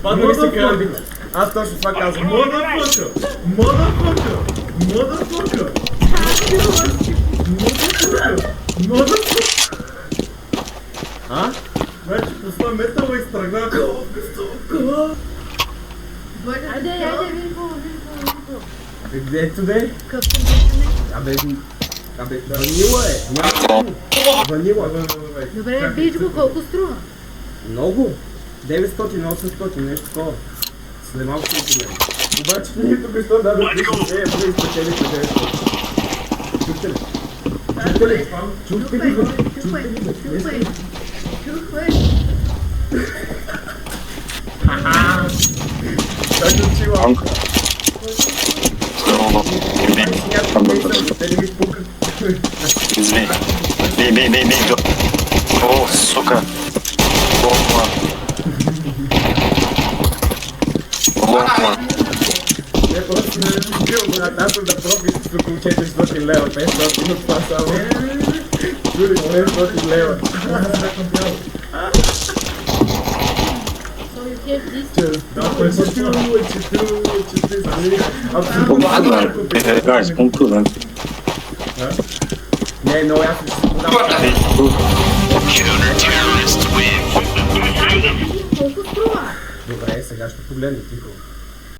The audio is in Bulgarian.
Падна ли се карабина? Аз точно това казвам. Motherfucker! Motherfucker! Motherfucker! Motherfucker! А? Вече пусна метала и стръгна. Айде, види какво. Ето де? Къв съм вече. Абе, ванила е. Ванила. Добре, бич го, колко струва? Много. 900-800, нещо такова. След малко ще го обаче ние тук що да бъде изпечели по 900. Чухте ли? Чухте ли? Чухвай. Как учила? Извини. Бей, О, сука. Лопма. Не, просто не бил братата да проби с около 400 лева, 500, но това само. Дори 500 лева. So you get this? Guys, conclude. Не, но аз ще си подам. Колко струва? Добре, сега ще погледнем тихо.